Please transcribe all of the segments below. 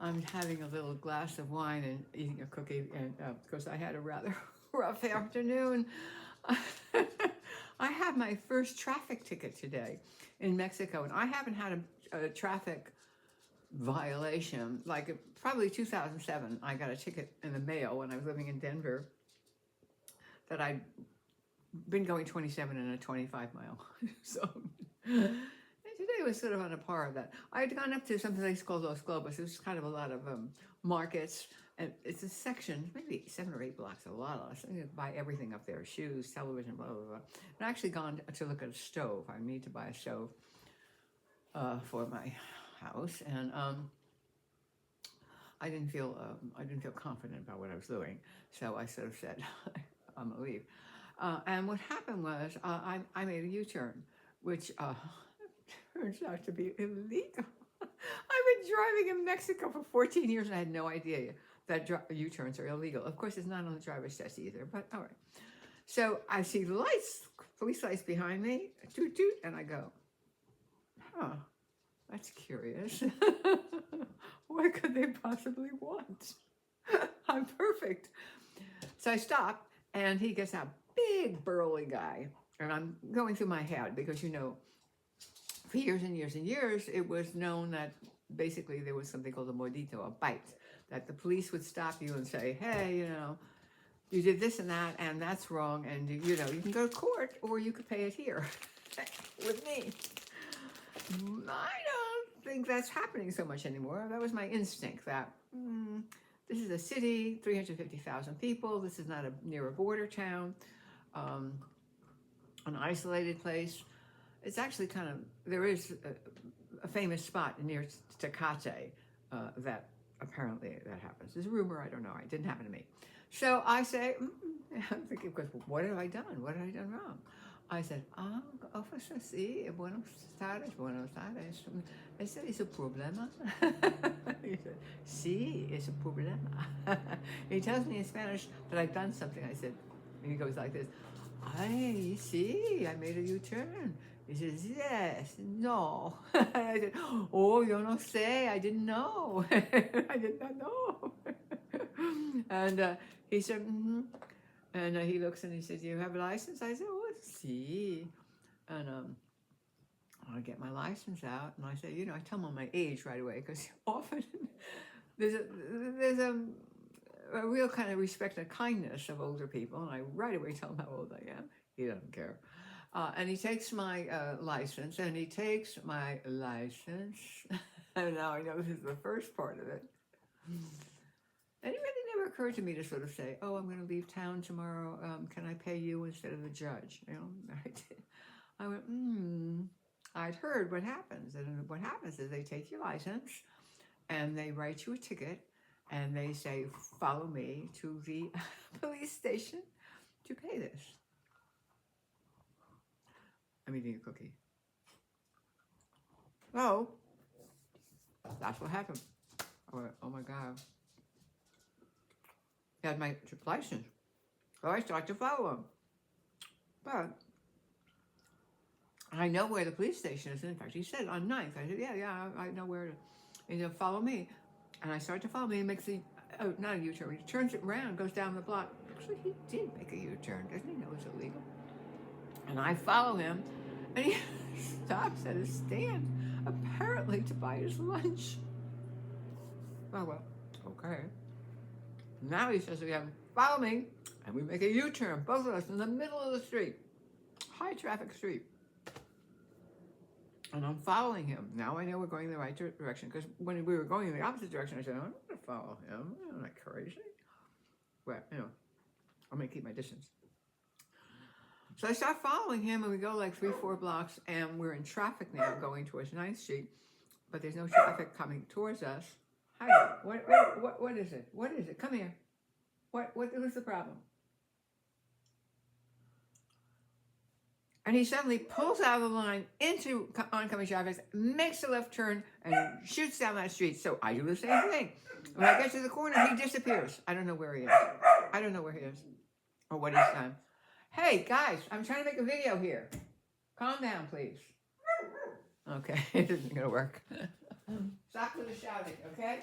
I'm having a little glass of wine and eating a cookie, and of course, I had a rather rough afternoon. I had my first traffic ticket today in Mexico, and I haven't had a traffic violation. Like probably 2007, I got a ticket in the mail when I was living in Denver that I'd been going 27 and a 25 mile. So today was sort of on a par of that. I had gone up to some place called Los Globos. It was kind of a lot of markets, and it's a section, maybe 7 or 8 blocks, a lot of us. You buy everything up there, shoes, television, blah, blah, blah. And I actually gone to look at a stove. I need to buy a stove for my house, and I didn't feel confident about what I was doing, so I sort of said, I'm gonna leave. And what happened was I made a U-turn, which turns out to be illegal. I've been driving in Mexico for 14 years and I had no idea that U-turns are illegal. Of course, it's not on the driver's test either, but all right. So I see lights, police lights behind me, toot toot, and I go, huh, that's curious. What could they possibly want? I'm perfect. So I stop, and he gets out, big burly guy, and I'm going through my head because, you know, for years and years and years, it was known that basically there was something called a mordito, a bite, that the police would stop you and say, hey, you know, you did this and that, and that's wrong, and you know, you can go to court or you could pay it here with me. I don't think that's happening so much anymore. That was my instinct that this is a city, 350,000 people. This is not near a border town, an isolated place. It's actually kind of, there is a famous spot near Tecate that apparently that happens. There's a rumor, I don't know. It didn't happen to me. So I say, I'm thinking, because what have I done? What have I done wrong? I said, officer, sí, buenos tardes. Ese es un problema. He said, sí, it's a problema. He tells me in Spanish that I've done something. I said, and he goes like this, ay, sí, I made a U-turn. He says, yes, no. I said, oh, yo no sé, I didn't know. I did not know. And he said, mm-hmm. And he looks and he says, you have a license? I said, oh, see. And I get my license out, and I say, you know, I tell them my age right away, because often there's a real kind of respect and kindness of older people, and I right away tell him how old I am. He doesn't care. And he takes my license, and he takes my license, and now I know this is the first part of it. And it really never occurred to me to sort of say, oh, I'm going to leave town tomorrow. Can I pay you instead of the judge? You know, I went, I'd heard what happens. And what happens is they take your license and they write you a ticket and they say, follow me to the police station to pay this. I'm eating a cookie. So, that's what happened. I went, oh my God. He had my license. So I started to follow him. But I know where the police station is. In fact, he said on 9th. I said, yeah, I know where to. He said, follow me. And I started to follow me. He makes not a U-turn. He turns it around, goes down the block. Actually, he did make a U-turn. Doesn't he know it's illegal? And I follow him. And he stops at a stand, apparently to buy his lunch. Oh, well, okay. Now he says again, follow me, and we make a U-turn, both of us, in the middle of the street, high traffic street. And I'm following him. Now I know we're going in the right direction, because when we were going in the opposite direction, I said, I'm not going to follow him. I'm not crazy. But, you know, I'm going to keep my distance. So I start following him, and we go like 3-4 blocks, and we're in traffic now going towards 9th Street, but there's no traffic coming towards us. Hi, what is it? What is it? Come here. What is the problem? And he suddenly pulls out of the line into oncoming traffic, makes a left turn, and shoots down that street. So I do the same thing. When I get to the corner, he disappears. I don't know where he is. I don't know where he is or what he's done. Hey, guys, I'm trying to make a video here. Calm down, please. Okay, it isn't going to work. Stop with the shouting, okay?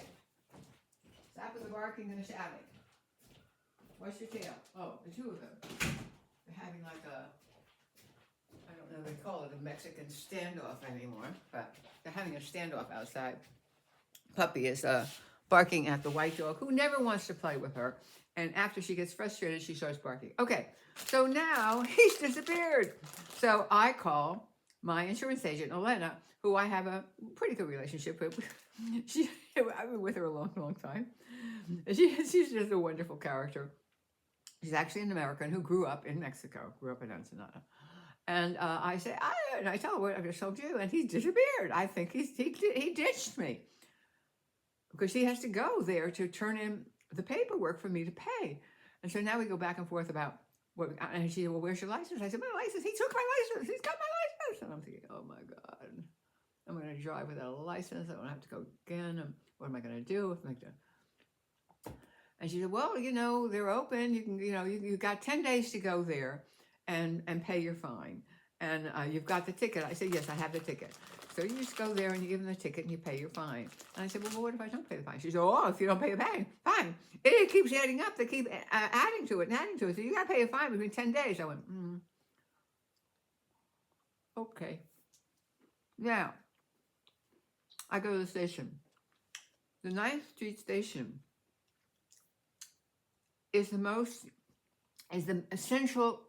Stop with the barking and the shouting. What's your tail? Oh, the two of them. They're having like a, I don't know, they call it a Mexican standoff anymore, but they're having a standoff outside. Puppy is barking at the white dog who never wants to play with her. And after she gets frustrated, she starts barking. Okay, so now he's disappeared. So I call my insurance agent, Elena, who I have a pretty good relationship with. I've been with her a long, long time. She's just a wonderful character. She's actually an American who grew up in Mexico, grew up in Ensenada. And I say, and I tell her what I just told you, and he's disappeared. I think he ditched me because he has to go there to turn in the paperwork for me to pay. And so now we go back and forth about what, and she said, well, where's your license? I said, my license, he took my license, he's got my license. And I'm thinking, oh my God, I'm going to drive without a license. I don't have to go again. What am I going to do? And she said, well, you know, they're open. You can, you know, you got 10 days to go there and pay your fine. And you've got the ticket. I said, yes, I have the ticket. So you just go there and you give them the ticket and you pay your fine. And I said, well, what if I don't pay the fine? She said, oh, if you don't pay the fine. It keeps adding up. They keep adding to it and adding to it. So you got to pay a fine between 10 days. I went, okay. Now, I go to the station. The 9th Street station is the central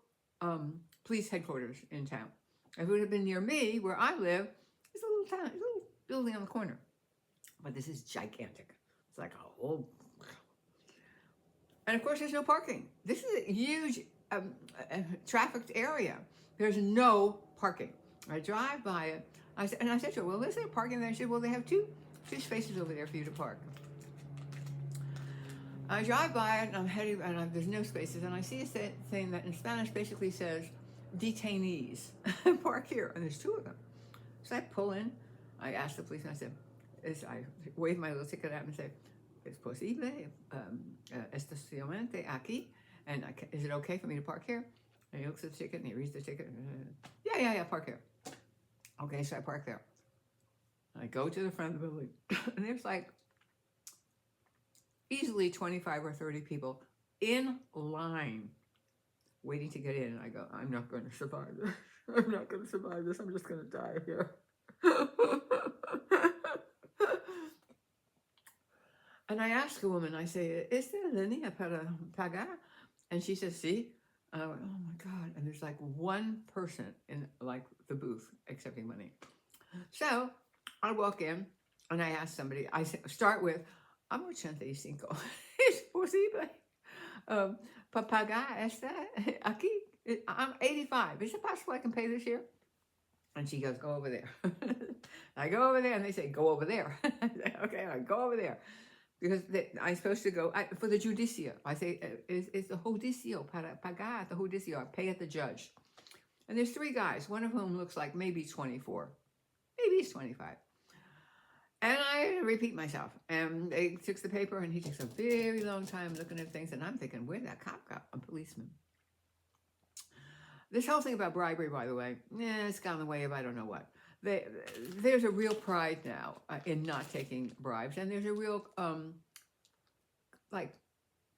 police headquarters in town. If it would have been near me, where I live, it's a little town, a little building on the corner. But this is gigantic. It's like a whole... And of course, there's no parking. This is a huge trafficked area. There's no parking. I drive by it, I said to her, well, is there parking there? She said, well, they have two spaces over there for you to park. I drive by it, and I'm heading, and there's no spaces, and I see a thing that in Spanish basically says, detainees, park here, and there's two of them. So I pull in, I ask the policeman, I said, I wave my little ticket at him and say, ¿Es posible estacionamiento aquí? And is it okay for me to park here? And he looks at the ticket, and he reads the ticket, yeah, park here. Okay, so I park there. I go to the front of the building, and there's like easily 25 or 30 people in line waiting to get in. And I go, I'm not going to survive this. I'm not going to survive this. I'm just going to die here. And I ask a woman, I say, ¿Es there línea para pagar? And she says, sí. And I went, oh my God. And there's like one person in like the booth accepting money. So I walk in and I ask somebody, I start with, I'm 85. ¿Es posible para pagar esta aquí? I'm 85. Is it possible I can pay this here? And she goes, go over there. I go over there and they say, go over there. I say, okay, I go over there. Because I'm supposed to go for the judicio. I say, it's the judicio, para pagar the judicio. I pay at the judge. And there's three guys, one of whom looks like maybe 24. Maybe he's 25. And I repeat myself. And they took the paper, and he takes a very long time looking at things. And I'm thinking, where'd that cop go? A policeman. This whole thing about bribery, by the way, it's gone the way of I don't know what. There's a real pride now in not taking bribes. And there's a real, like,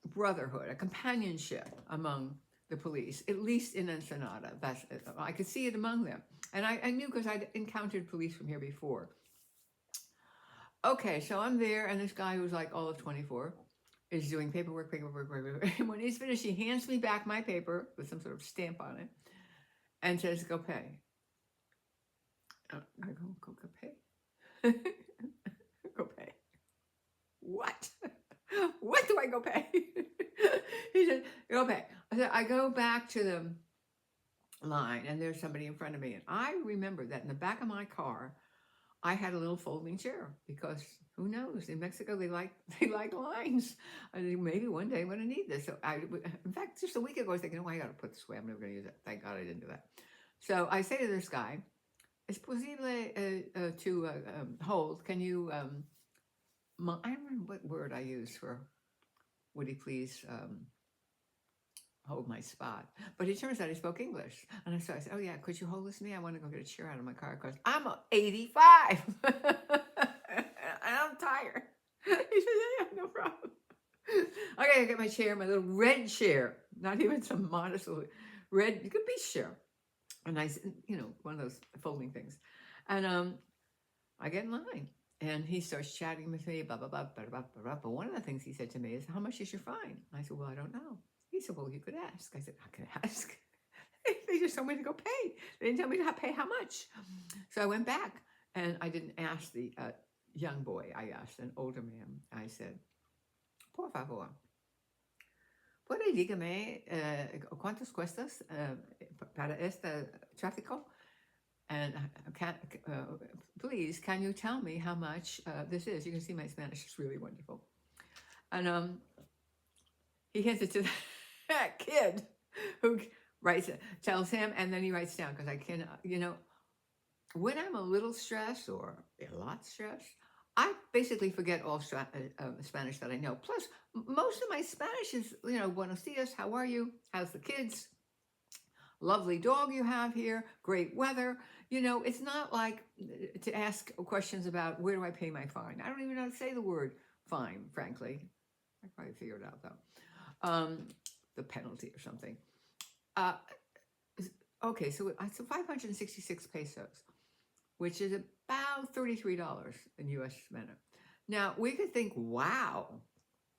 brotherhood, a companionship among the police, at least in Ensenada. I could see it among them. And I knew because I'd encountered police from here before. Okay, so I'm there, and this guy who's like all of 24 is doing paperwork. And when he's finished, he hands me back my paper with some sort of stamp on it and says, go pay. I go pay? Go pay. What? What do I go pay? He said, go pay. I said, I go back to the line, and there's somebody in front of me. And I remember that in the back of my car, I had a little folding chair because who knows? In Mexico, they like lines. I think maybe one day I'm going to need this. So in fact, just a week ago, I was thinking, oh, I got to put this away. I'm never going to use it. Thank God I didn't do that. So I say to this guy, "Es posible to hold? Can you?" I don't remember what word I used for. Would he please hold my spot? But it turns out he spoke English. And so I said, oh yeah, could you hold this to me? I want to go get a chair out of my car because I'm 85 and I'm tired. He said, yeah, no problem. Okay, I got my chair, my little red chair, not even some modest little red, you could beach chair. A nice, one of those folding things. And I get in line. And he starts chatting with me, blah, blah, blah, blah, blah, blah, blah. But one of the things he said to me is, how much is your fine? I said, well, I don't know. He said, well, you could ask. I said, I can ask. They just told me to go pay. They didn't tell me to pay how much. So I went back and I didn't ask the young boy. I asked an older man. I said, por favor, ¿puede dígame cuántos cuestas para este tráfico? And please, can you tell me how much this is? You can see my Spanish is really wonderful. And he hands it to that kid who tells him, and then he writes down, because I can, when I'm a little stressed or a lot stressed, I basically forget all Spanish that I know. Plus, most of my Spanish is, buenos dias, how are you? How's the kids? Lovely dog you have here, great weather. It's not like to ask questions about where do I pay my fine. I don't even know how to say the word fine, frankly. I probably figured it out though. The penalty or something. Okay, so 566 pesos, which is about $33 in US minute. Now, we could think, wow,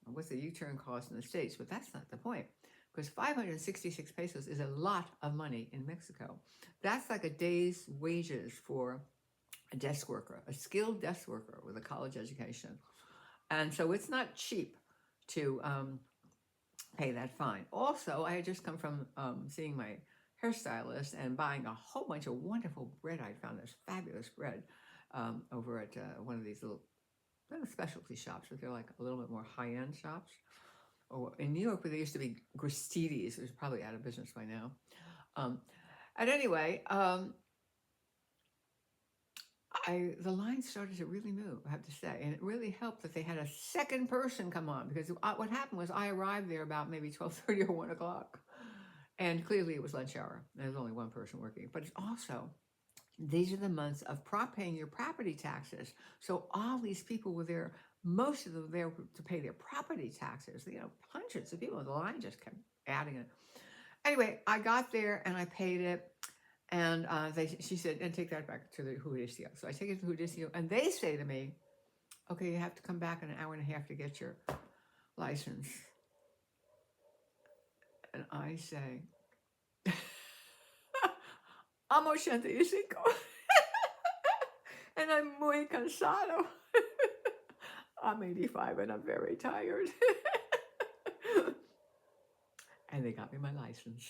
what's the U-turn cost in the States? But that's not the point, because 566 pesos is a lot of money in Mexico. That's like a day's wages for a desk worker, a skilled desk worker with a college education. And so it's not cheap to pay that fine. Also, I had just come from seeing my hairstylist and buying a whole bunch of wonderful bread. I found this fabulous bread over at one of these little specialty shops, but they're like a little bit more high-end shops. Or in New York, where there used to be Gristedes, which is probably out of business by now. And anyway, the line started to really move, I have to say. And it really helped that they had a second person come on, because what happened was I arrived there about maybe 12:30 or 1 o'clock. And clearly it was lunch hour. There was only one person working. But it's also, these are the months of paying your property taxes. So all these people were there, most of them there to pay their property taxes. Hundreds of people. The line just kept adding it. Anyway, I got there and I paid it. And she said, and take that back to the judicio. So I take it to the judicio, and they say to me, okay, you have to come back in an hour and a half to get your license. And I say, I'm 85. And I'm muy cansado. I'm 85 and I'm very tired. And they got me my license.